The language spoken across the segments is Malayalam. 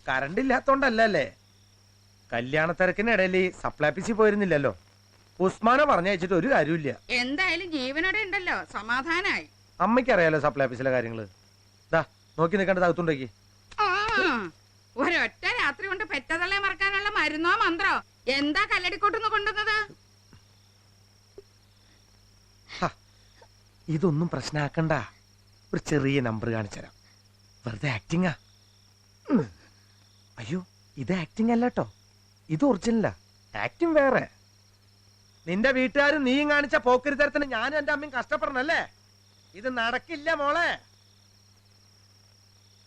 കറണ്ട് ഇല്ലാത്തോണ്ടല്ലേ? കല്യാണ തിരക്കിനിടയിൽ സപ്ലൈ ഓഫീസിൽ പോയിരുന്നില്ലല്ലോ. ഉസ്മാനെ പറഞ്ഞയച്ചിട്ട് ഒരു കാര്യമില്ല. എന്തായാലും ജീവനോടെ ഉണ്ടല്ലോ, സമാധാനായി. അമ്മയ്ക്കറിയാലോ സപ്ലൈ ഓഫീസിലെ കാര്യങ്ങള്. ദാ നോക്കി നിൽക്കേണ്ട തകത്തുണ്ടേക്ക്. ഒരൊറ്റ രാത്രി കൊണ്ട് പെറ്റതള്ളെ മറക്കാനുള്ള മരുന്നോ മന്ത്രോ എന്താ കല്ലടിക്കോട്ടുന്ന് കൊണ്ടുവന്നത്? ഇതൊന്നും പ്രശ്നമാക്കണ്ട. ഒരു ചെറിയ നമ്പർ കാണിച്ചുതരാം. വെറുതെ ആക്ടിങ്ങാ. അയ്യോ, ഇത് ആക്ടിങ് അല്ല കേട്ടോ, ഇത് ഒറിജിനലാ. ആക്ടിങ് വേറെ. നിന്റെ വീട്ടുകാരും നീയും കാണിച്ച പോക്കരിത്തരത്തിന് ഞാനും എന്റെ അമ്മയും കഷ്ടപ്പെടണല്ലേ? ഇത് നടക്കില്ല മോളെ.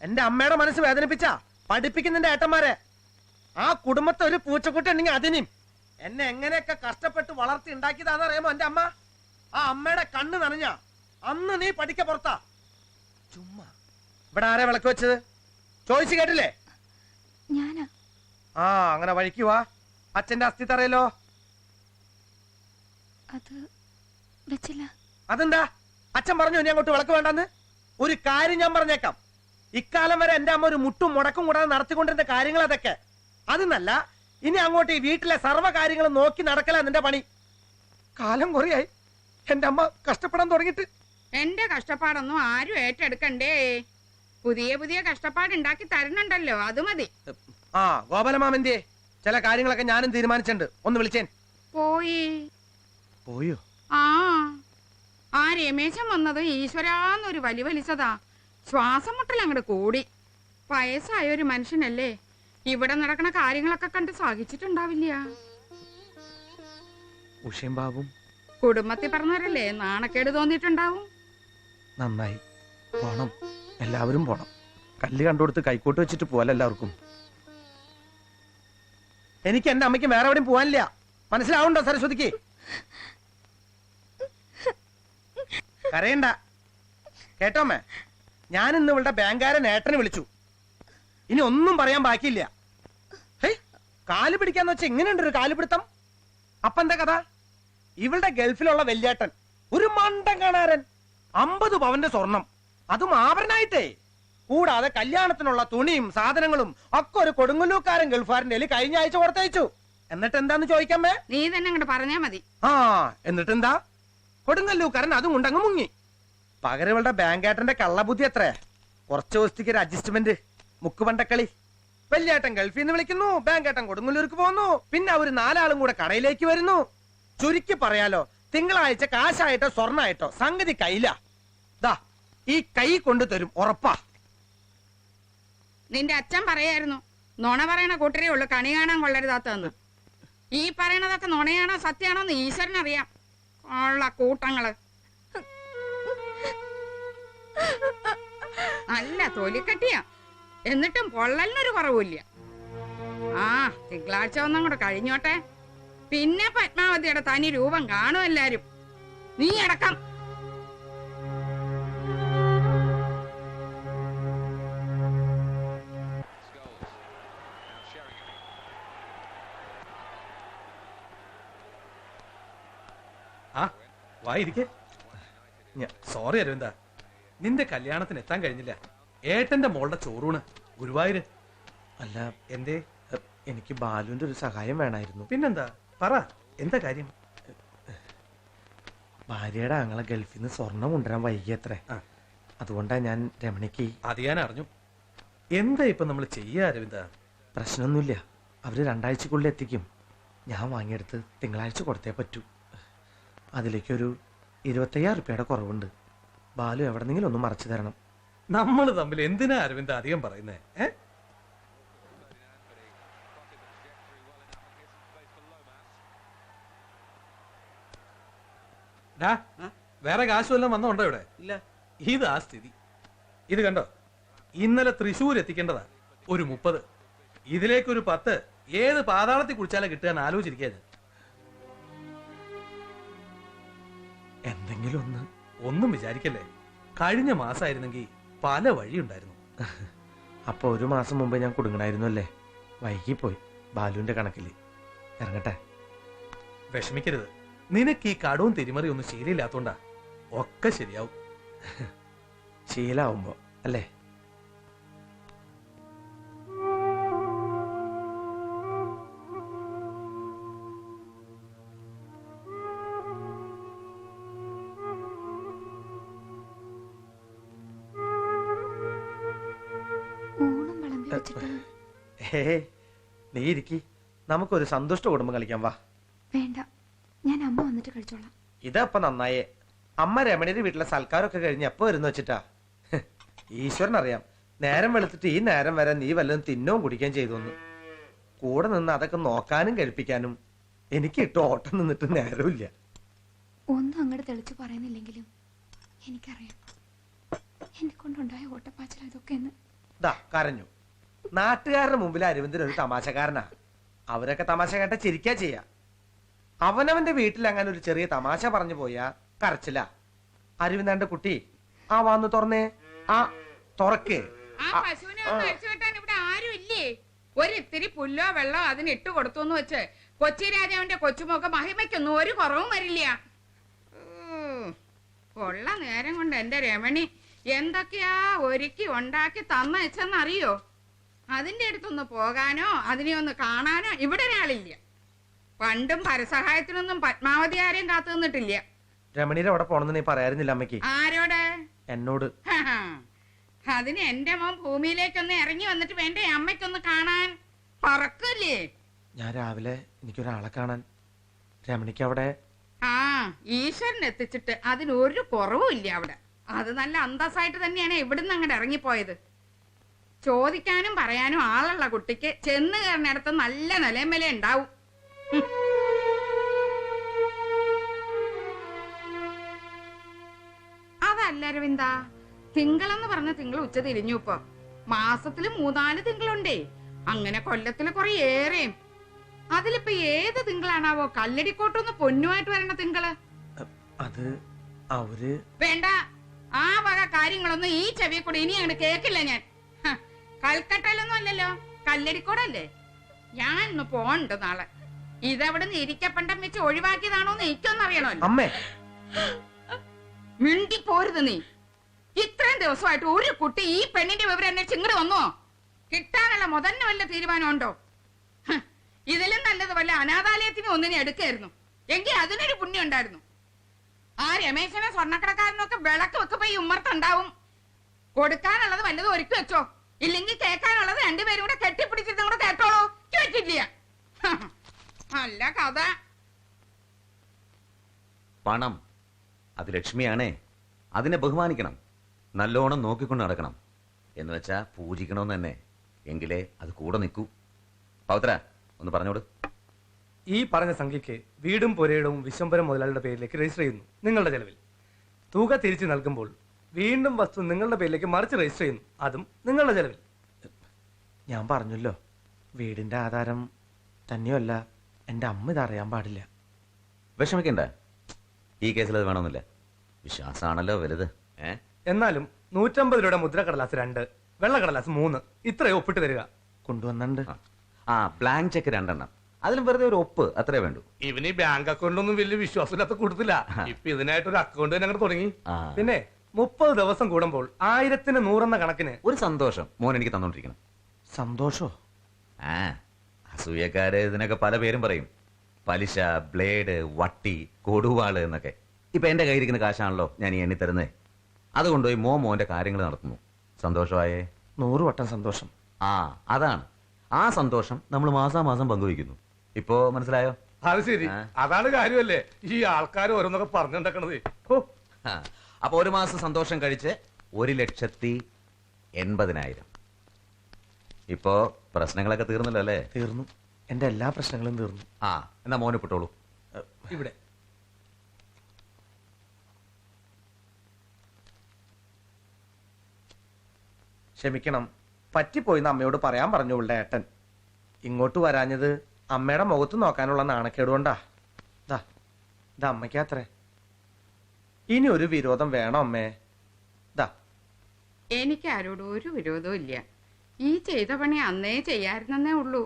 എന്റെ അമ്മയുടെ മനസ്സ് വേദനിപ്പിച്ച പഠിപ്പിക്കുന്നതിന്റെ ഏട്ടന്മാരെ. ആ കുടുംബത്തെ ഒരു പൂച്ചക്കുട്ടി ഉണ്ടെങ്കിൽ അതിനും എന്നെ എങ്ങനെയൊക്കെ കഷ്ടപ്പെട്ട് വളർത്തി ഉണ്ടാക്കിയതാണെന്നറിയാമോ എന്റെ അമ്മ? ആ അമ്മയുടെ കണ്ണ് നനഞ്ഞ അന്ന് നീ പഠിക്ക പുറത്താ. ചുമ്മാ ഇവിടെ ആരാ വിളക്ക് വെച്ചത്? ചോദിച്ചു കേട്ടില്ലേ? ഞാനാ. ആ അങ്ങനെ വഴിക്കുവാ. അച്ഛന്റെ അസ്ഥി തറയല്ലോ. അത് വെച്ചില്ല. അതെന്താ? അച്ഛൻ പറഞ്ഞു ഇനി അങ്ങോട്ട് വിളക്ക് വേണ്ടെന്ന്. ഒരു കാര്യം ഞാൻ പറഞ്ഞേക്കാം. ഇക്കാലം വരെ എന്റെ അമ്മ ഒരു മുട്ടും മുടക്കും കൂടാതെ നടത്തിക്കൊണ്ടിരുന്ന കാര്യങ്ങൾ അതൊക്കെ. അതെന്നല്ല, ഇനി അങ്ങോട്ട് ഈ വീട്ടിലെ സർവ്വ കാര്യങ്ങളും നോക്കി നടക്കല നിന്റെ പണി. കാലം കുറയായി എന്റെ അമ്മ കഷ്ടപ്പെടാൻ തുടങ്ങിയിട്ട്. എന്റെ കഷ്ടപ്പാടൊന്നും ആരും ഏറ്റെടുക്കണ്ടേ. പുതിയ പുതിയ കഷ്ടപ്പാട് ഉണ്ടാക്കി തരണുണ്ടല്ലോ, അത് മതി. ആ ഗോപാലമാമന്റെ ചില കാര്യങ്ങളൊക്കെ ഞാനും തീരുമാനിച്ചിട്ടുണ്ട്. ഒന്ന് വിളിച്ചേൻ. പോയോ? ആ രമേശൻ വന്നത് ഈശ്വരാന്നൊരു വലി വലിച്ചതാ. ശ്വാസം മുട്ടൽ അങ്ങോട്ട് കൂടി. വയസ്സായ ഒരു മനുഷ്യനല്ലേ, ഇവിടെ നടക്കണ കാര്യങ്ങളൊക്കെ കണ്ട് സഹിച്ചിട്ടുണ്ടാവില്ല. ഉഷയും ബാബും കുടുംബത്തിൽ പറഞ്ഞവരല്ലേ, നാണക്കേട് തോന്നിയിട്ടുണ്ടാവും. നന്നായി. പോണം, എല്ലാവരും പോണം. കല്ല് കണ്ടുകൊടുത്ത് കൈക്കോട്ട് വെച്ചിട്ട് പോവല്ല എല്ലാവർക്കും. എനിക്ക് എന്റെ അമ്മയ്ക്ക് വേറെ എവിടെയും പോവാനില്ല. മനസ്സിലാവുണ്ടോ സരസ്വതിക്ക്? കരയണ്ട കേട്ടോ അമ്മേ. ഞാൻ ഇന്ന് ഇവളുടെ ബാങ്കാരൻ ഏട്ടനെ വിളിച്ചു. ഇനി ഒന്നും പറയാൻ ബാക്കിയില്ല. കാല് പിടിക്കാന്ന് വെച്ചാൽ എങ്ങനെയുണ്ട് ഒരു കാല് പിടുത്തം? അപ്പന്റെ കഥ, ഇവളുടെ ഗൾഫിലുള്ള വല്യേട്ടൻ ഒരു മണ്ടൻ കാണാരൻ 50 പവന്റെ സ്വർണം, അതും ആഭരണായിട്ടേ. കൂടാതെ കല്യാണത്തിനുള്ള തുണിയും സാധനങ്ങളും ഒക്കെ ഒരു കൊടുങ്ങല്ലൂക്കാരൻ ഗൾഫാരന്റെ കഴിഞ്ഞ ആഴ്ച കൊടുത്തയച്ചു. എന്നിട്ട് എന്താന്ന് ചോദിക്കാമേ? നീ തന്നെ അങ്ങോട്ട് പറഞ്ഞാ മതി. എന്നിട്ടെന്താ? കൊടുങ്ങല്ലൂക്കാരൻ അതും കൊണ്ടങ്ങ് മുങ്ങി. പകരം ഇവളുടെ ബാങ്കേട്ടന്റെ കള്ളബുദ്ധി എത്ര. കുറച്ച് ദിവസത്തേക്ക് ഒരു അഡ്ജസ്റ്റ്മെന്റ്, മുക്കുപണ്ടക്കളി. വല്യേട്ടൻ ഗൾഫിൽ നിന്ന് വിളിക്കുന്നു, ബാങ്കേട്ടൻ കൊടുങ്ങല്ലൂർക്ക് പോകുന്നു, പിന്നെ അവര് 4 ആളും കൂടെ കടയിലേക്ക് വരുന്നു. ചുരുക്കി പറയാലോ, തിങ്കളാഴ്ച കാശായിട്ടോ സ്വർണ്ണായിട്ടോ സംഗതി കയ്യില. ദാ ഈ കൈ കൊണ്ടു തരും, ഉറപ്പാ. നിന്റെ അച്ഛൻ പറയായിരുന്നു, നുണ പറയണ കൂട്ടരേ ഉള്ളു കണി കാണാൻ കൊള്ളരുതാത്തതെന്ന്. ഈ പറയണതൊക്കെ നുണയാണോ സത്യാണോ എന്ന് ഈശ്വരനറിയാം. ഉള്ള കൂട്ടങ്ങള് നല്ല തൊലിക്കട്ടിയാ, എന്നിട്ടും പൊള്ളലിനൊരു കുറവില്ല. തിങ്കളാഴ്ച ഒന്നും കൂടെ കഴിഞ്ഞോട്ടെ, പിന്നെ പത്മാവതിയുടെ തനി രൂപം കാണും എല്ലാരും, നീ അടക്കം. സോറി അരവിന്ദ, നിന്റെ കല്യാണത്തിന് എത്താൻ കഴിഞ്ഞില്ല. ഏട്ടന്റെ മോളുടെ ചോറൂണ് ഗുരുവായൂര്. അല്ല എന്തേ? എനിക്ക് ബാലുവിന്റെ ഒരു സഹായം വേണമായിരുന്നു. പിന്നെന്താ, പറ, എന്താ കാര്യം? ഭാര്യയുടെ ആങ്ങളെ ഗൾഫിൽ നിന്ന് സ്വർണം കൊണ്ടുവരാൻ വൈകിയത്രേ. അതുകൊണ്ടാ ഞാൻ രമണിക്ക്. അത് ഞാൻ അറിഞ്ഞു. എന്താ ഇപ്പൊ നമ്മൾ ചെയ്യാ അരവിന്ദ? പ്രശ്നമൊന്നുമില്ല, അവര് 2 ആഴ്ചക്കുള്ളിൽ എത്തിക്കും. ഞാൻ വാങ്ങിയെടുത്ത് തിങ്കളാഴ്ച കൊടുത്തേ പറ്റൂ. അതിലേക്കൊരു 25,000 രൂപയുടെ കുറവുണ്ട്. ബാലു എവിടെന്നെങ്കിലും ഒന്ന് മറച്ചു തരണം. നമ്മൾ തമ്മിൽ എന്തിനാ അരവിന്ദ അധികം പറയുന്നേ? വേറെ കാശ് വല്ലതും വന്നോണ്ടോ ഇവിടെ? ഇല്ല. ഇതാ സ്ഥിതി. ഇത് കണ്ടോ, ഇന്നലെ തൃശ്ശൂർ എത്തിക്കേണ്ടതാ ഒരു 30. ഇതിലേക്കൊരു 10 ഏത് പാതാളത്തിൽ കുടിച്ചാലേ കിട്ടുക എന്ന് ആലോചിച്ചിരിക്കാൻ. എന്തെങ്കിലും ഒന്നും വിചാരിക്കല്ലേ. കഴിഞ്ഞ മാസമായിരുന്നെങ്കിൽ പല വഴിയുണ്ടായിരുന്നു. അപ്പൊ 1 മാസം മുമ്പ് ഞാൻ കുടുങ്ങണായിരുന്നു അല്ലേ? വൈകിപ്പോയി ബാലുവിന്റെ കണക്കില്. ഇറങ്ങട്ടെ. വിഷമിക്കരുത്, നിനക്ക് ഈ കടവും തിരിമറി ഒന്നും ശീലമില്ലാത്തോണ്ടാ. ഒക്കെ ശരിയാവും. ശീലാവുമ്പോ അല്ലേ? വെച്ചിട്ട്. നീ ഇരിക്കി, നമുക്കൊരു സന്തുഷ്ട കുടുംബം കളിക്കാം. വാ. വേണ്ട, ഞാൻ അമ്മ വന്നിട്ട് കഴിച്ചോളാം. ഇതപ്പൊ നന്നായേ. അമ്മ രമണിയുടെ വീട്ടിലെ സൽക്കാരമൊക്കെ കഴിഞ്ഞ് എപ്പോ വരുന്നു വെച്ചിട്ടാ. ഈശ്വരൻ അറിയാം, നേരം വെളുത്തിട്ട് ഈ നേരം വരെ നീ വല്ലതും തിന്നവും കുടിക്കുകയും ചെയ്തു. കൂടെ നിന്ന് അതൊക്കെ നോക്കാനും കഴിപ്പിക്കാനും എനിക്ക് ഇട്ട് ഓട്ടം നിന്നിട്ട് നേരമില്ല. ഒന്നും അങ്ങോട്ട് തെളിച്ചു പറയുന്നില്ലെങ്കിലും എനിക്കറിയാം എന്നെ കൊണ്ടുണ്ടായ ഓട്ടപ്പാച്ചിൽ ഇതൊക്കെ എന്ന്. ദാ കരഞ്ഞു. നാട്ടുകാരുടെ മുമ്പിൽ അരവിന്ദൻ ഒരു തമാശക്കാരനാ. അവരൊക്കെ തമാശ കേട്ട ചിരിക്കാ ചെയ്യാ. അവനവന്റെ വീട്ടിൽ അങ്ങനെ ഒരു ചെറിയ തമാശ പറഞ്ഞു പോയാ കരച്ചില്ല. അരവിന്ദന്റെ കുട്ടി ആ വന്ന് തുറന്നേ, ആ തുറക്ക്. ആ പശുവിനെ ഒന്ന് അഴിച്ചു കെട്ടാൻ ഇവിടെ ആരും ഇല്ലേ? ഒരിത്തിരി പുല്ലോ വെള്ളോ അതിന് ഇട്ട് കൊടുത്തു എന്ന് വെച്ച് കൊച്ചി രാജാവിന്റെ കൊച്ചുമൊക്കെ മഹിമയ്ക്കൊന്നും ഒരു കുറവും വരില്ല. കൊള്ള നേരം കൊണ്ട് എന്റെ രമണി എന്തൊക്കെയാ ഒരുക്കി ഉണ്ടാക്കി തന്നയച്ചെന്നറിയോ? അതിന്റെ അടുത്തൊന്ന് പോകാനോ അതിനെ ഒന്ന് കാണാനോ ഇവിടെ ഒരാളില്ല. പണ്ടും പരസഹായത്തിനൊന്നും പത്മാവതി ആരെയും കാത്തു നിന്നിട്ടില്ല. രമണിയുടെ അവിടെ പോണെന്ന് നീ പറയാറുന്നില്ല അമ്മയ്ക്ക്? ആരോട്? എന്നോട്. അതിന് എന്റെ മോൻ ഭൂമിയിലേക്കൊന്ന് ഇറങ്ങി വന്നിട്ട് വേണ്ടേ അമ്മയ്ക്കൊന്ന് കാണാൻ? പറക്കില്ലേ? ഞാൻ രാവിലെ എനിക്കൊരാളെ കാണാൻ. രമണിക്ക് അവിടെ ആ ഈശ്വരൻ എത്തിച്ചിട്ട് അതിനൊരു കുറവും ഇല്ല അവിടെ. അത് നല്ല അന്തസ്സായിട്ട് തന്നെയാണ് ഇവിടുന്ന് അങ്ങോട്ട് ഇറങ്ങിപ്പോയത്. ചോദിക്കാനും പറയാനും ആളുള്ള കുട്ടിക്ക് ചെന്ന് കയറിനടുത്ത് നല്ല നിലമേല ഉണ്ടാവും. അതല്ല അരവിന്ദ, തിങ്കളെന്ന് പറഞ്ഞ തിങ്കൾ ഉച്ച തിരിഞ്ഞു. ഇപ്പൊ മാസത്തില് 3-4 തിങ്കളുണ്ടേ. അങ്ങനെ കൊല്ലത്തില് കുറെ ഏറെയും. അതിലിപ്പോ ഏത് തിങ്കളാണാവോ കല്ലടിക്കോട്ടൊന്ന് പൊന്നുമായിട്ട് വരണ തിങ്കള്? അത് അവര് വേണ്ട, ആ വക കാര്യങ്ങളൊന്നും ഈ ചെവിയെ കൂടെ ഇനി അങ്ങോട്ട് കേക്കില്ല ഞാൻ. കൽക്കട്ടയിലൊന്നും അല്ലല്ലോ, കല്ലടിക്കോടല്ലേ. ഞാൻ ഇന്ന് പോണ്ട് നാളെ. ഇതെവിടെ നിന്ന് ഇരിക്കപ്പണ്ടം വെച്ച് ഒഴിവാക്കിയതാണോന്ന് എനിക്കൊന്നറിയണമല്ലോ. അമ്മേ മിണ്ടി പോരുത് നീ. ഇത്രയും ദിവസമായിട്ട് ഒരു കുട്ടി ഈ പെണ്ണിന്റെ വിവരം അന്വേഷിച്ച് ഇങ്ങോട്ട് വന്നോ? കിട്ടാനുള്ള മുതലിന് വല്ല തീരുമാനമുണ്ടോ? ഇതിലും നല്ലത് വല്ല അനാഥാലയത്തിന് ഒന്നിനെ എടുക്കായിരുന്നു. എങ്കിൽ അതിനൊരു പുണ്യം ഉണ്ടായിരുന്നു. ആ രമേശനെ സ്വർണ്ണക്കടക്കാരനൊക്കെ വിളക്ക് വെക്കുമ്പോ ഈ ഉമ്മർത്തുണ്ടാവും. കൊടുക്കാനുള്ളത് വല്ലതും ഒരുക്കി വെച്ചോ, ഇല്ലെങ്കിൽ കേൾക്കാനുള്ളത് രണ്ടുപേരും കൂടെ കെട്ടിപ്പിടിച്ചിട്ട് കൂടെ കേട്ടോളൂ. കേട്ടില്ല അല്ല കഥ. പണം അത് ലക്ഷ്മിയാണേ, അതിനെ ബഹുമാനിക്കണം, നല്ലോണം നോക്കിക്കൊണ്ട് നടക്കണം. എന്ന് വെച്ചാ പൂജിക്കണമെന്ന് തന്നെ. എങ്കിലേ അത് കൂടെ നിൽക്കൂ. പൗത്ര ഒന്ന് പറഞ്ഞോട്. ഈ പറഞ്ഞ സംഖ്യക്ക് വീടും പുരയിടവും വിശ്വംഭരം മുതലാളിയുടെ പേരിലേക്ക് രജിസ്റ്റർ ചെയ്യുന്നു നിങ്ങളുടെ ചെലവിൽ. തുക തിരിച്ചു നൽകുമ്പോൾ വീണ്ടും വസ്തു നിങ്ങളുടെ പേരിലേക്ക് മറിച്ച് രജിസ്റ്റർ ചെയ്യുന്നു, അതും നിങ്ങളുടെ ചെലവിൽ. ഞാൻ പറഞ്ഞല്ലോ, വീടിന്റെ ആധാരം തന്നെയല്ല, എന്റെ അമ്മ ഇതറിയാൻ പാടില്ല. വിഷമിക്കണ്ട, ഈ കേസിൽ അത് വേണമെന്നില്ല. വിശ്വാസമാണല്ലോ വലുത്. എന്നാലും 150 രൂപയുടെ മുദ്രക്കടലാസ് 2, വെള്ളക്കടലാസ് 3 ഇത്രയും ഒപ്പിട്ട് തരിക. കൊണ്ടുവന്നുണ്ട്. ആ ബ്ലാങ്ക് ചെക്ക് 2 എണ്ണം. അതിലും വെറുതെ ഒരു ഒപ്പ് അത്രേ വേണ്ടൂ. ഇവന് ഈ ബാങ്ക് അക്കൗണ്ടിലൊന്നും വലിയ വിശ്വാസമില്ലാത്ത കൊടുത്തില്ല. ഇപ്പൊ ഇതിനായിട്ടൊരു അക്കൗണ്ട് തന്നെ അങ്ങോട്ട് തുടങ്ങി. പിന്നെ 30 ദിവസം കൂടുമ്പോൾ 1000-ന് 100 എന്ന കണക്കിന് ഒരു സന്തോഷം മോൻ എനിക്ക് തന്നോണ്ടിരിക്കണം. സന്തോഷോ? ആ അസൂയക്കാര് ഇതിനൊക്കെ പല പേരും പറയും. പലിശ, ബ്ലേഡ്, വട്ടി, കൊടുവാള് എന്നൊക്കെ. ഇപ്പൊ എന്റെ കയ്യിരിക്കുന്ന കാശാണല്ലോ ഞാൻ ഈ എണ്ണി തരുന്നേ. അതുകൊണ്ടുപോയി മോന്റെ കാര്യങ്ങൾ നടത്തുന്നു. സന്തോഷമായേ? 100 വട്ടം സന്തോഷം. ആ അതാണ്. ആ സന്തോഷം നമ്മൾ മാസാമാസം പങ്കുവയ്ക്കുന്നു. ഇപ്പോ മനസ്സിലായോ? അത് ശരി, അതാണ് കാര്യമല്ലേ ഈ ആൾക്കാർ ഓരോന്നൊക്കെ പറഞ്ഞുണ്ടാക്കണത്. അപ്പൊ ഒരു മാസം സന്തോഷം കഴിച്ച് 1,80,000. ഇപ്പോ പ്രശ്നങ്ങളൊക്കെ തീർന്നല്ലോ അല്ലേ? തീർന്നു, എന്റെ എല്ലാ പ്രശ്നങ്ങളും തീർന്നു. ആ എന്നാ മോനെ പെട്ടോളൂ. ഇവിടെ ക്ഷമിക്കണം, പറ്റിപ്പോയിന്ന് അമ്മയോട് പറയാൻ പറഞ്ഞു ഉള്ള ഏട്ടൻ. ഇങ്ങോട്ട് വരാഞ്ഞത് അമ്മയുടെ മുഖത്ത് നോക്കാനുള്ള നാണക്കേടുകൊണ്ടാ. ഇതാ അമ്മയ്ക്കാത്രേ. ഇനി ഒരു വിരോധം വേണോ അമ്മേ? എനിക്ക് ആരോടും ഒരു വിരോധവും ഇല്ല. ഈ ചെയ്ത പണി അന്നേ ചെയ്യാറുന്നേ ഉള്ളൂ.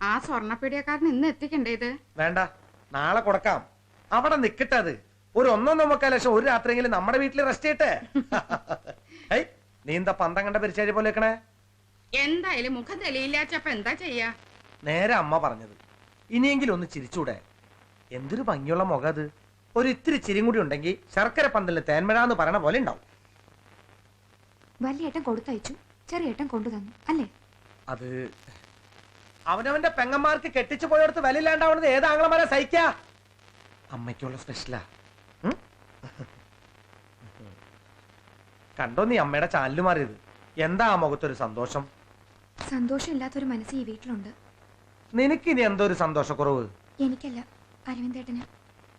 ആ സ്വർണ്ണപ്പീടിയക്കാരൻ ഇന്ന് എത്തിക്കണ്ടേത്? വേണ്ട, നാളെ കൊടുക്കാം. അവിടെ നിക്കട്ടെ. അത് ഒരു 1.25 ലക്ഷം ഒരു രാത്രിയെങ്കിലും നമ്മുടെ വീട്ടിൽ റെസ്റ്റ് ചെയ്യട്ടെ. നീ എന്താ പന്തം കണ്ട പരിചാരി പോലെ വെക്കണേ? എന്തായാലും മുഖം തെളിയില്ലാച്ചപ്പ എന്താ ചെയ്യാ? നേരെ അമ്മ പറഞ്ഞത്. ഇനിയെങ്കിലും ഒന്ന് ചിരിച്ചൂടെ? എന്തൊരു ഭംഗിയുള്ള മുഖം അത്. ഒരു ഇത്തിരി ചിരിയും കൂടി ഉണ്ടെങ്കിൽ ശർക്കര പന്തലിന് തേന്മഴ എന്ന് പറയണ പോലെ ഉണ്ടാവും. വലിയേട്ടൻ കൊടുത്തയച്ചു, ചെറിയേട്ടൻ കൊണ്ടു തന്നു അല്ലേ? അത് അവനവന്റെ പെങ്ങന്മാർക്ക് കെട്ടിച്ചു പോയടത്ത് വിലയില്ലാണ്ടാവുന്നത് ഏതാങ്ങളമാരെ സഹിക്കാ. അമ്മയ്ക്കുള്ള സ്പെഷ്യലാ. കണ്ടോ നീ അമ്മയുടെ ചാനല് മാറിയത്? എന്താ ആ മുഖത്തൊരു സന്തോഷം? സന്തോഷമില്ലാത്തൊരു മനസ്സ് ഈ വീട്ടിലുണ്ട്. നിനക്കിനി എന്തോ ഒരു സന്തോഷക്കുറവ്? എനിക്കല്ല, അരവിന്ദേട്ടന്.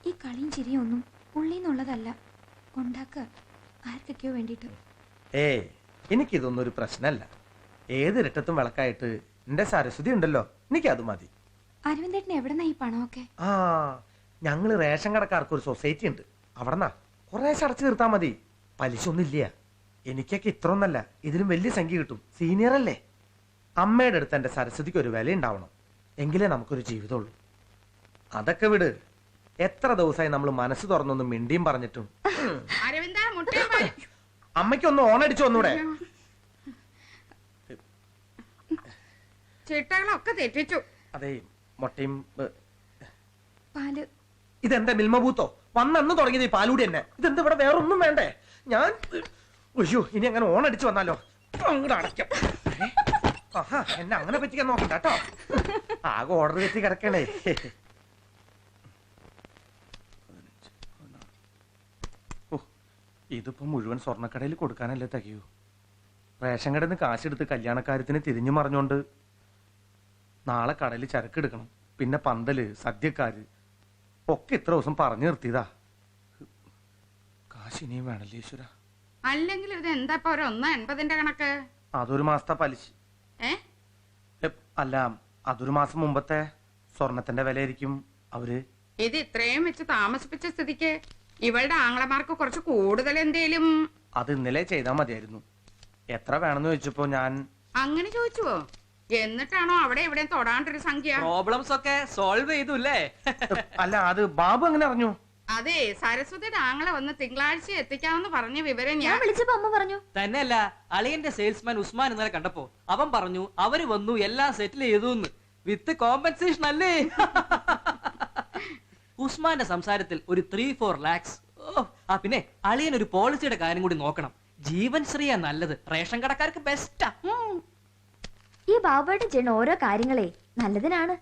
ഈ കളിയും ചിരിയും ഒന്നും ഉള്ളിന്നുള്ളതല്ല, ഉണ്ടാക്കുക ആർക്കൊക്കെയോ വേണ്ടിയിട്ട്. എനിക്കിതൊന്നും ഒരു പ്രശ്നമല്ല. ഏതിരട്ടത്തും വിളക്കായിട്ട് എന്റെ സരസ്വതി ഉണ്ടല്ലോ, എനിക്കത് മതി. അരവിന്ദേട്ടന് എവിടെന്നാ ഈ പണമൊക്കെ? ആ, ഞങ്ങള് റേഷൻ കടക്കാർക്ക് ഒരു സൊസൈറ്റി ഉണ്ട്, അവിടെന്നാ കുറേശ്ശെ അടച്ചു തീർത്താ മതി. പലിശ ഒന്നുമില്ല. എനിക്കൊക്കെ ഇത്ര ഒന്നല്ല, ഇതിലും വലിയ സംഖ്യ കിട്ടും. സീനിയർ അല്ലേ. അമ്മയുടെ അടുത്ത് എന്റെ സരസ്വതിക്ക് ഒരു വില ഉണ്ടാവണം, എങ്കിലേ നമുക്കൊരു ജീവിതമുള്ളൂ. അതൊക്കെ വിട്. എത്ര ദിവസമായി നമ്മൾ മനസ്സ് തുറന്നൊന്നും മിണ്ടിയും പറഞ്ഞിട്ടും. അമ്മയ്ക്കൊന്ന് ഓണടിച്ചു ഒന്നൂടെ. ചിട്ടകളൊക്കെ തെറ്റിച്ചു. അതെ, മുട്ടയും പാല്. ഇതെന്താ മിൽമബൂത്തോ? വന്നന്ന് തുടങ്ങിയത് ഈ പാലൂടി തന്നെ. ഇതെന്താ ഇവിടെ വേറൊന്നും വേണ്ടേ? ഞാൻ അയ്യോ, ഇനി അങ്ങനെ ഓണടിച്ചു വന്നാലോ? അങ്ങോട്ട് അടയ്ക്കാം. ആഹാ, എന്നെ അങ്ങനെ പറ്റിക്കാൻ നോക്കണ്ട കേട്ടോ. ആകെ ഓർഡർ തെറ്റി കിടക്കണേ. ഇതിപ്പോ മുഴുവൻ സ്വർണ്ണക്കടയിൽ കൊടുക്കാനല്ലേ തികയൂ? റേഷൻ കടയിൽ നിന്ന് കാശെടുത്ത് കല്യാണക്കാര്യത്തിന് തിരിഞ്ഞു മറിഞ്ഞോണ്ട് നാളെ കടയിൽ ചരക്കെടുക്കണം. പിന്നെ പന്തല്, സദ്യക്കാര് ഒക്കെ ഇത്ര ദിവസം പറഞ്ഞു നിർത്തിയതാ. കാശ് ഇനിയും വേണല്ലേ ഈശ്വര. അല്ലെങ്കിൽ ഇത് എന്താ ഇപ്പൊ 1.80 കണക്ക്? അതൊരു മാസത്തെ പലിശ. അല്ല, അതൊരു മാസം മുമ്പത്തെ സ്വർണത്തിന്റെ വിലയായിരിക്കും അവര്. ഇത് ഇത്രയും വെച്ച് താമസിപ്പിച്ച സ്ഥിതിക്ക് ഇവളുടെ ആങ്ങളമാർക്ക് കുറച്ച് കൂടുതൽ എന്തേലും. അത് ഇന്നലെ ചെയ്താൽ മതിയായിരുന്നു. എത്ര വേണമെന്ന് ചോദിച്ചപ്പോ ഞാൻ അങ്ങനെ ചോദിച്ചുവോ? എന്നിട്ടാണോ അവിടെ ഇവിടെ തൊടാണ്ടൊരു സംഖ്യ? പ്രോബ്ലംസ് ഒക്കെ സോൾവ് ചെയ്തു അല്ലേ? അല്ല, അത് ബാബു അങ്ങനെ അറിഞ്ഞു. അതെ, സരസ്വതിയുടെ ആങ്ങളെ വന്ന് തിങ്കളാഴ്ച എത്തിക്കാമെന്ന് പറഞ്ഞ വിവരം ഞാൻ വിളിച്ചപ്പോ അമ്മ പറഞ്ഞു. തന്നെയല്ല, അളിയന്റെ സെയിൽസ്മാൻ ഉസ്മാൻ ഇന്നലെ കണ്ടപ്പോ അവൻ പറഞ്ഞു അവര് വന്നു എല്ലാം സെറ്റിൽ ചെയ്തു വിത്ത് കോമ്പൻസേഷൻ അല്ലേ. ഉസ്മാന്റെ സംസാരത്തിൽ ഒരു 3-4 lakhs. പിന്നെ അളിയൻ ഒരു പോളിസിയുടെ കാര്യം കൂടി നോക്കണം. ജീവൻ ശ്രീയാ നല്ലത്, റേഷൻ കടക്കാർക്ക് ബെസ്റ്റാ. ഈ ബാബുവേട്ടൻ ചെയ്യുന്ന ഓരോ കാര്യങ്ങളെ നല്ലതിനാണ്,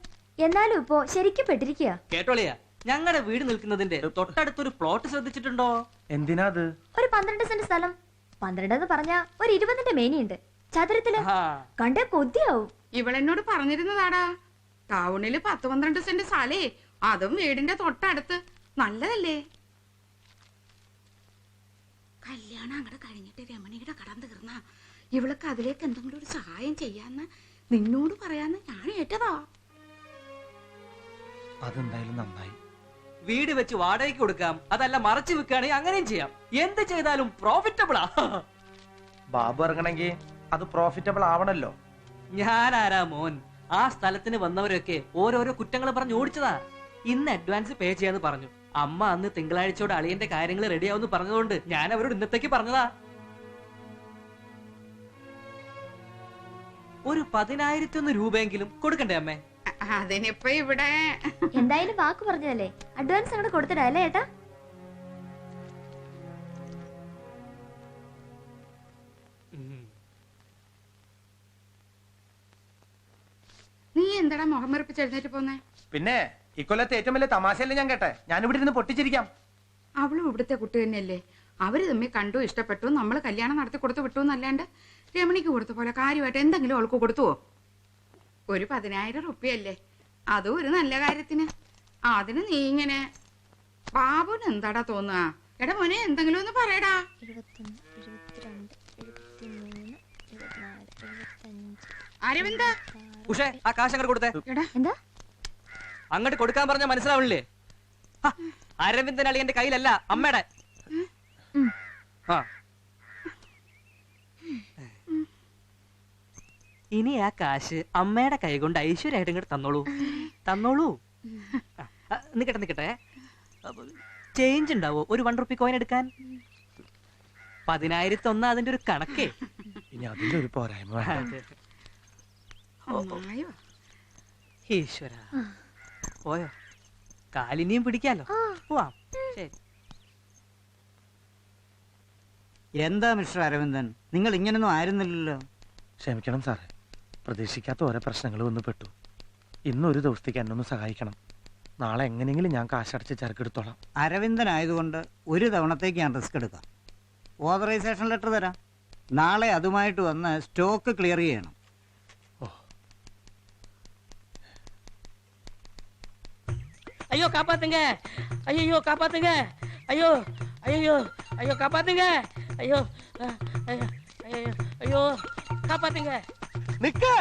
എന്നാലും ഇപ്പോ ശരിക്കും പെട്ടിരിക്കുക. കേട്ടോളിയാ, ഞങ്ങളുടെ വീട് നിൽക്കുന്നതിന്റെ തൊട്ടടുത്തൊരു പ്ലോട്ട് ശ്രദ്ധിച്ചിട്ടുണ്ടോ? എന്തിനാ അത്? ഒരു 12 സെന്റ് സ്ഥലം. 12 എന്ന് പറഞ്ഞാ ഒരു 20ന്റെ മേനിയുണ്ട്. ചതുരത്തില് കണ്ട കൊതിയാവും. ഇവളെന്നോട് പറഞ്ഞിരുന്നതാടാ, ടൗണില് 10-12 സെന്റ് സ്ഥലേ, അതും വീടിന്റെ തൊട്ടടുത്ത്. നല്ലതല്ലേ? കല്യാണം അങ്ങോട്ട് കഴിഞ്ഞിട്ട് രമണിയുടെ കടം തീർന്ന ഇവൾക്ക് അതിലേക്ക് എന്തെങ്കിലും ഒരു സഹായം ചെയ്യാന്ന് നിന്നോട് പറയാന്ന് ഞാൻ ഏറ്റതാ. അതെന്തായാലും നന്നായി. വീട് വെച്ച് വാടകയ്ക്ക് കൊടുക്കാം, അതല്ല മറച്ചു വെക്കുകയാണെങ്കിൽ അങ്ങനെയും ചെയ്യാം. എന്ത് ചെയ്താലും പ്രോഫിറ്റബിളാ. ബാബു ഇറങ്ങണമെങ്കിൽ അത് പ്രോഫിറ്റബിൾ ആവണല്ലോ. ഞാനാരാ മോൻ? ആ സ്ഥലത്തിന് വന്നവരൊക്കെ ഓരോരോ കുറ്റങ്ങൾ പറഞ്ഞു ഓടിച്ചതാ. ഇന്ന് അഡ്വാൻസ് പേ ചെയ്യാന്ന് പറഞ്ഞു. അമ്മ അന്ന് തിങ്കളാഴ്ചയോടെ അളിയന്റെ കാര്യങ്ങൾ റെഡിയാവുന്ന് പറഞ്ഞതുകൊണ്ട് ഞാൻ അവരോട് ഇന്നത്തേക്ക് പറഞ്ഞതാ. ഒരു 10,000 രൂപയെങ്കിലും കൊടുക്കണ്ടേ അമ്മേ? അതിനിപ്പോ ഇവിടെ എന്തായാലും വാക്ക് പറഞ്ഞതല്ലേ, അഡ്വാൻസ് അങ്ങോട്ട് കൊടുത്തിടാ അല്ലേ ഏട്ടാ? നീ എന്താടാ മുഖം വെറുപ്പിച്ച് എഴുന്നേറ്റ് പോന്നേ? പിന്നെ ഇക്കൊല്ലത്തെ ഏറ്റവും വലിയ തമാശയല്ലേ ഞാൻ കേട്ടെ. ഞാനിവിടെ ഇരുന്ന് പൊട്ടിച്ചിരിക്കാം. അവളും ഇവിടുത്തെ കുട്ടി തന്നെയല്ലേ. അവര് തമ്മിൽ കണ്ടു, ഇഷ്ടപ്പെട്ടു, നമ്മൾ കല്യാണം നടത്തി കൊടുത്തു വിട്ടു എന്നല്ലാണ്ട് രമണിക്ക് കൊടുത്ത പോലെ കാര്യമായിട്ട് എന്തെങ്കിലും അവൾക്ക് കൊടുത്തുവോ? ഒരു 10,000 റുപ്യല്ലേ, അതും ഒരു നല്ല കാര്യത്തിന്. അതിന് നീ ഇങ്ങനെ. ബാബുന് എന്താടാ തോന്നുക? എടാ മോനെ, എന്തെങ്കിലും ഒന്ന് പറയടാ. 21, 22, 23, 24, 25. അരവിന്ദ, ഉഷേ, ആ കാശ് അങ്ങോട്ട് കൊടുത്തേ. എന്താ അങ്ങോട്ട് കൊടുക്കാൻ പറഞ്ഞ മനസ്സിലാവണില്ലേ? അരവിന്ദൻ അളിയന്റെ കയ്യിലല്ല, അമ്മയുടെ. ഇനി ആ കാശ് അമ്മയുടെ കൈ കൊണ്ട് ഐശ്വര്യമായിട്ട് ഇങ്ങോട്ട് തന്നോളൂ. നിക്കട്ടെ. ചേഞ്ച് ഉണ്ടാവോ ഒരു 1 റുപ്പി കോയിൻ എടുക്കാൻ? 10,001 അതിന്റെ ഒരു കണക്കേ. ഇനി അതിന്റെ ഒരു പോരായ്മ. ഈശ്വര, പോയോ? കാലിനിയും പിടിക്കാലോ. പോവാം. ശരി. എന്താ മിസ്റ്റർ അരവിന്ദൻ, നിങ്ങൾ ഇങ്ങനൊന്നും ആയിരുന്നില്ലല്ലോ. ക്ഷമിക്കണം സാറേ, പ്രതീക്ഷിക്കാത്ത ഓരോ പ്രശ്നങ്ങൾ വന്ന് പെട്ടു. ഇന്നൊരു ദിവസത്തേക്ക് എന്നൊന്ന് സഹായിക്കണം. നാളെ എങ്ങനെയെങ്കിലും ഞാൻ കാശടച്ച് ചരക്കെടുത്തോളാം. അരവിന്ദൻ ആയതുകൊണ്ട് ഒരു തവണത്തേക്ക് ഞാൻ റിസ്ക് എടുക്കാം. ഓതറൈസേഷൻ ലെറ്റർ തരാം. നാളെ അതുമായിട്ട് വന്ന് സ്റ്റോക്ക് ക്ലിയർ ചെയ്യണം. ஐயோ காப்பாத்துங்க, ஐயோ காப்பாத்துங்க, ஐயோ ஐயோ ஐயோ காப்பாத்துங்க, ஐயோ ஐயோ ஐயோ காப்பாத்துங்க. നിക്ക്,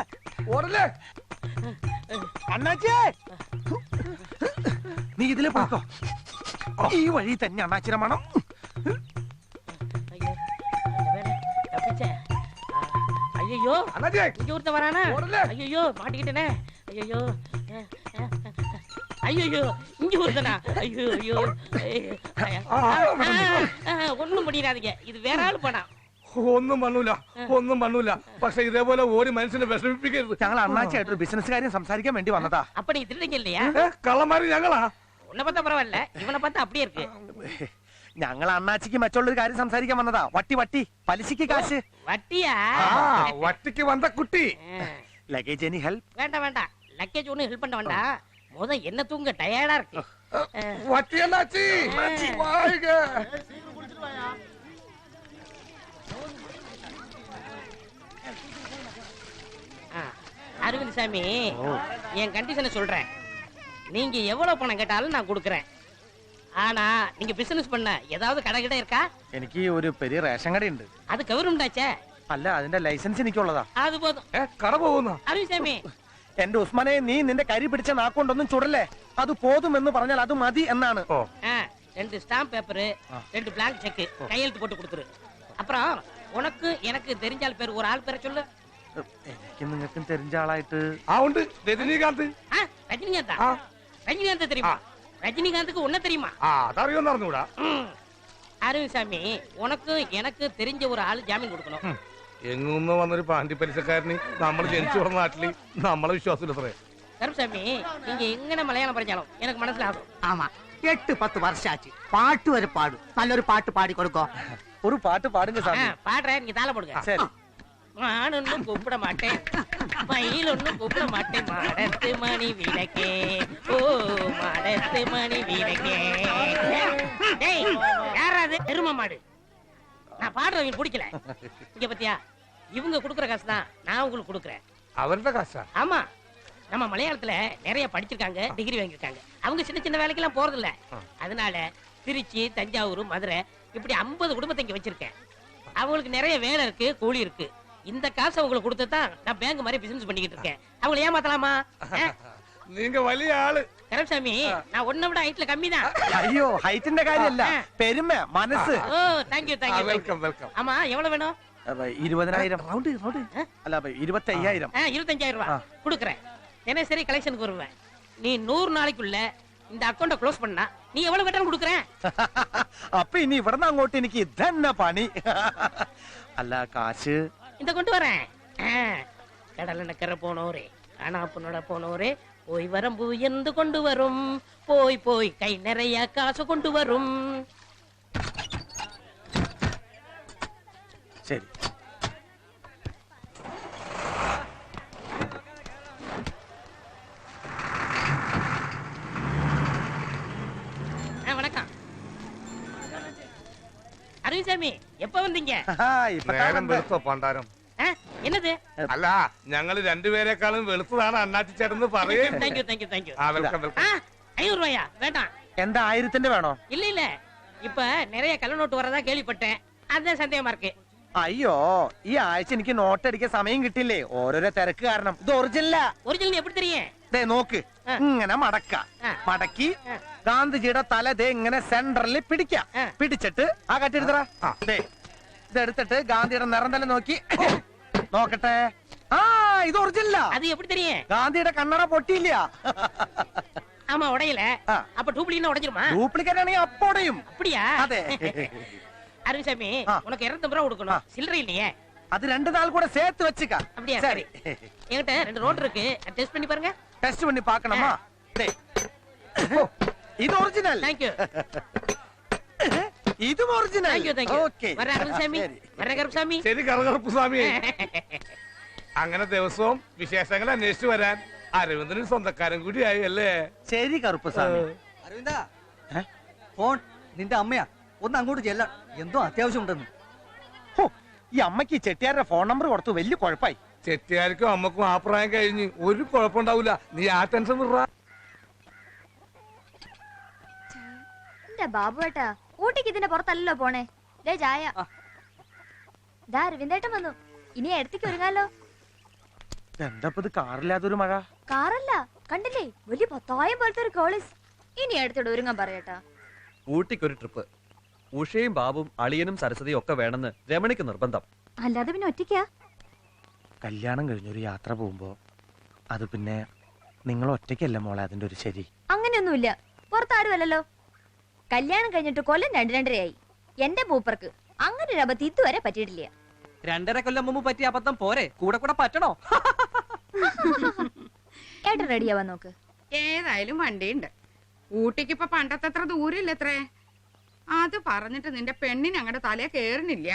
ഓടല്ലേ അണ്ണാച്ചേ, നീ ഇതിലെ പോക്കോ. ഈ വഴി തന്നെ അണ്ണാച്ചിര മണം. ஐயோ தப்பிச்சேன். ஐயோ இங்க ஒருத்த வரானா? ஐயோ மாட்டிக்கிட்டேனே. ஐயோ ஐயோ இங்க ஒருத்தனா? ஐயோ ஐயோ ஒண்ணும் பண்ணிடாதீங்க, இது வேற ആള് പണം. ഒന്നും പണ്ണൂല. പക്ഷെ ഇതേപോലെ ഒരു മനുഷ്യനെ വിഷമിപ്പിക്കരുത്. ഞങ്ങൾ അണ്ണാച്ചിയായിട്ടൊരു ബിസിനസ് കാര്യം സംസാരിക്കാൻ വേണ്ടി വന്നതാ. அப்ப நீ திருடுங்க இல்லையா? കള്ളന്മാര് ഞങ്ങളാ. உன்னை பார்த்தா பரவாயில்ல, இவனை பார்த்தா அப்படியே இருக்கு. ഞങ്ങൾ അണ്ണാച്ചിക്ക് മെച്ചമുള്ളൊരു കാര്യം സംസാരിക്കാൻ വന്നതാ. വട്ടി പലിശക്ക് കാശ്. வட்டியா? വട്ടിക്ക് വന്ന കുട്ടി. Luggage any help? வேண்டாம் வேண்டாம், லக்கேஜ் ஒன்றும் ஹெல்ப் பண்ண வேண்டாம். முத என்ன தூங்க டயர்டா இருக்கு. വട്ടി അണ്ണാച്ചി വായിക. அரவிந்த் சாமி, என் கண்டிஷனை சொல்றேன். நீங்க எவ்வளவு பணம் கேட்டாலும் நான் கொடுக்கறேன். ஆனா நீங்க பிசினஸ் பண்ண ஏதாவது கடை கிட்ட இருக்கா? എനിക്ക് ഒരു പെരിയ റേഷൻ കടയുണ്ട്. அது கவர்மெண்டாச்சே. അല്ല, അതിന്റെ ലൈസൻസ് എനിക്കുള്ളതാ. அது போதும். കട പോകുന്ന அரவிந்த் சாமி, എന്റെ ഉസ്മാനെ, നീ നിന്റെ കരി പിടിച്ച നാക്കൊണ്ടൊന്നും ചുടല്ലേ. അത് പോതുമെന്ന് പറഞ്ഞാൽ അത് മതി എന്നാണ്. 2 ஸ்டாம்ப் பேப்பர், 2 blank செக் கையெழுத்து போட்டு கொடுத்துரு. அப்புறம் உனக்கு எனக்கு தெரிஞ்சால் பேர் ஒரு ஆள் பேரை சொல்லு. എനിക്ക് നിങ്ങൾക്കും തെരിഞ്ഞ ആളായിട്ട് ഉണ്ട് രജനീകാന്ത്. ரஜினிகாந்தா? ரஜினிகாந்த் தெரியுமா? ரஜினிகாந்துக்கு உன்ன தெரியுமா? അതറിയോന്ന് അറിഞ്ഞൂടാ. அரவிந்த் சாமி, உனக்கு எனக்கு தெரிஞ்ச ஒரு ஆள் ஜாமீன் கொடுக்கணும். എങ്ങുന്ന് വന്നൊരു പാണ്ടി പലിശക്കാരന് നമ്മൾ ജനിച്ചു വളർന്ന നാട്ടില് നമ്മളെ വിശ്വാസമില്ലത്രേ. கருப்சாமி, நீங்க எங்கன மலையாளம் படிச்சாலும் எனக்கு மனசிலாகும். ആമാ, 8-10 വർഷാச்சு. പാട്ട് വരെ പാടും. നല്ലൊരു പാട്ട് പാടി കൊടുക്കോ. ഒരു പാട്ട് പാടുங்க സാമി. பாடுறேன், நீங்க தாள போடுங்க. சரி. மான் ஒன்னும் கூப்பிட மாட்டேன், மயில் ஒன்னும் கூப்பிட மாட்டேன், மாடத்து மணி விளக்கே, ஓ மாடத்து மணி விளக்கே. டேய், யாராவது எரும மாடு? நான் பாடுறவங்க பிடிக்கல. இங்க பத்தியா, இவங்க குடுக்குற காசு தான் நான் உங்களுக்கு கொடுக்குறேன். അവരുടെ കാശാ? ஆமா, நம்ம மலையாளத்துல நிறைய படிச்சிருக்காங்க, டிகிரி வாங்கியிருக்காங்க. அவங்க சின்ன சின்ன வேலைக்கெல்லாம் போறது இல்ல. அதனால திருச்சி, தஞ்சாவூர், மதுரை இப்படி 50 குடும்பத்தை இங்க வச்சிருக்கேன். அவங்களுக்கு நிறைய வேலை இருக்கு, கூலி இருக்கு. இந்த காசை உங்களுக்கு கொடுத்துதான் நான் பேங்க் மாதிரி பிசினஸ் பண்ணிக்கிட்டு இருக்கேன். அவங்களை ஏமாத்தலாமா? நீங்க വലിയ ആള്. கரப்சாமி, நான் உன்னை விட ஹைட்ல கம்மி தான். അയ്യോ, ഹൈറ്റിന്റെ കാര്യമല്ല, പെരുമ, മനസ്സ്. ஓ, தேங்க்யூ தேங்க்யூ. Welcome welcome. ஆமா, எவ்வளவு வேணும்? 20,000. അല്ല, 25,000. 25,000 ரூபாய் கொடுக்குறேன். தினசரி கலெக்ஷனுக்கு வருவேன். நீ 100 நாளைக்குள்ள இந்த அக்கௌண்ட க்ளோஸ் பண்ணா நீ எவ்வளவு கட்டணம் கொடுக்குறேன்? അപ്പൊ ഇനി ഇവിടുന്ന് അങ്ങോട്ട് എനിക്ക് ഇതന്നെ പണി. അല്ല, കാശ് இந்த கொண்டு வரேன். கடல நக்கற போனோரே, ஆனா பொண்ணோட போனோரே, போய் வரம்பு எந்து கொண்டு வரும், போய் போய் கை நிறைய காசு கொண்டு வரும். ശരി. வணக்கம் அரவிந்த், எப்ப வந்தீங்க? നേരം വെളുത്തോ പണ്ടാരം? என்னது? അല്ല, ഞങ്ങൾ രണ്ടുപേരെക്കാളും വെളുത്തതാണ് അണ്ണാച്ചി ചേട്ടന്ന് പറയേ. Thank you thank you thank you. Welcome welcome. 500 ரூபாயா? வேண்டாம். എന്താ 1000ന്റെ വേണോ? இல்ல இல்ல, இப்ப நிறைய கள்ள நோட்டு வரதா கேள்விப்பட்டேன், அதான் சந்தேகமா இருக்கு. അയ്യോ, ഈ ആഴ്ച എനിക്ക് നോട്ട് അടിക്കാൻ സമയം കിട്ടില്ലേ, ഓരോരോ തിരക്ക് കാരണം. ഇത് ഒറിജിനലാ. ஒரிஜினல் எப்படி தெரியும்? ദേ നോക്ക്, ഇങ്ങനെ മടക്ക, മടക്കി ഗാന്ധിജിയുടെ തല ദേ ഇങ്ങനെ സെന്ററിൽ പിടിക്കാം. പിടിച്ചിട്ട് ആ കട്ടെടുത്തറ. ഇതെടുത്തിട്ട് ഗാന്ധിയുടെ നിറം തല നോക്കി നോക്കട്ടെ. ആ, ഇത് ഒറിജിനലാ. அது எப்படி தெரியும்? ഗാന്ധിയുടെ കണ്ണട പൊട്ടിയില്ല. ஆமா, உடையல. அப்ப டூப்ளிகேட் உடைஞ்சிருமா? ഡ്യൂപ്ലിക്കേറ്റ് ആണെങ്കിൽ അപ്പോടെയും. அப்படியா? അതെ. அரவிந்த், உனக்கு 250 ரூபா கொடுக்கணும், சில்லறை இல்லையே. അത് 2 നാൾ കൂടെ சேர்த்து வச்சுக்க. அப்படியா? சரி, என்கிட்ட 2 நோட் இருக்கு, டெஸ்ட் பண்ணி பாருங்க. ടെസ്റ്റ് பண்ணி பார்க்கணுமா? ഇത് ഒറിജിനൽ. தேங்க்யூ. ഇതും original. Thank you thank you okay. വരാ കറുപ്പസ്വാമി വരാ കറുപ്പസ്വാമി ശരി കറുകറുപ്പ് സ്വാമി. അങ്ങനെ ദിവസവും വിശേഷങ്ങൾ അന്വേഷിച്ചു വരാൻ അരവിന്ദനും സ്വന്തക്കാരൻ കൂടിയായി അല്ലേ? ശരി കറുപ്പസ്വാമി. അരവിന്ദ ഫോൺ നിന്റെ അമ്മയാ, ഒന്ന് അങ്ങോട്ട് ചെല്ല, എന്തോ അത്യാവശ്യം ഉണ്ടെന്ന്. ഹോ, ഈ അമ്മക്ക് ഈ ചെട്ടിയാരുടെ ഫോൺ നമ്പർ കൊടുത്തു വലിയ കുഴപ്പമായി. ചെട്ടിയാർക്കും അമ്മക്കും ആ പ്രായം കഴിഞ്ഞ് ഒരു കുഴപ്പമുണ്ടാവൂല. നീ ആ ടെൻഷൻ വിടറാ. എന്റെ ബാബുവേട്ടാ, ഊട്ടിക്ക് ഇതിന്റെ പുറത്തല്ലല്ലോ പോണേ. ദേ ചായ. ദാ അരവിന്ദേട്ടൻ വന്നു. ഇനി എടുത്തേക്ക് ഒരുങ്ങാലോ. എന്താ കാറില്ലാതൊരു മഴ? കാറല്ല, കണ്ടില്ലേ വലിയ 10,000 പോലത്തെ ഒരു കോളേജ്. ഇനി എടുത്തിട്ട് ഒരുങ്ങാൻ പറയട്ടാ. ഊട്ടിക്കൊരു ട്രിപ്പ്. ഉഷയും ബാബും അളിയനും സരസ്വതിയും ഒക്കെ വേണമെന്ന് രമണിക്ക് നിർബന്ധം. അല്ലാതെ പിന്നെ ഒറ്റയ്ക്കാ? കല്യാണം കഴിഞ്ഞൊരു യാത്ര പോകുമ്പോ അത് പിന്നെ നിങ്ങൾ ഒറ്റയ്ക്കല്ല മോളെ അതിന്റെ ഒരു ശരി. അങ്ങനെയൊന്നുമില്ല, പുറത്താരുമല്ലോ. കല്യാണം കഴിഞ്ഞിട്ട് കൊല്ലം 2-2.5 എന്റെ മൂപ്പർക്ക് അങ്ങനെ ഒരു അബദ്ധം ഇതുവരെ പറ്റിയിട്ടില്ല. 2.5 കൊല്ലം മുമ്പ് പറ്റിയ അബദ്ധം പോരെ, കൂടെ കൂടെ പറ്റണോ? ഏട്ടൻ റെഡിയാവാൻ നോക്ക്. ഏതായാലും വണ്ടിയുണ്ട്. ഊട്ടിക്ക് ഇപ്പൊ പണ്ടത്തെ അത്ര ദൂരമില്ല. എത്രേ അത് പറഞ്ഞിട്ട് നിന്റെ പെണ്ണിന് അങ്ങടെ തലേ കേറുന്നില്ല.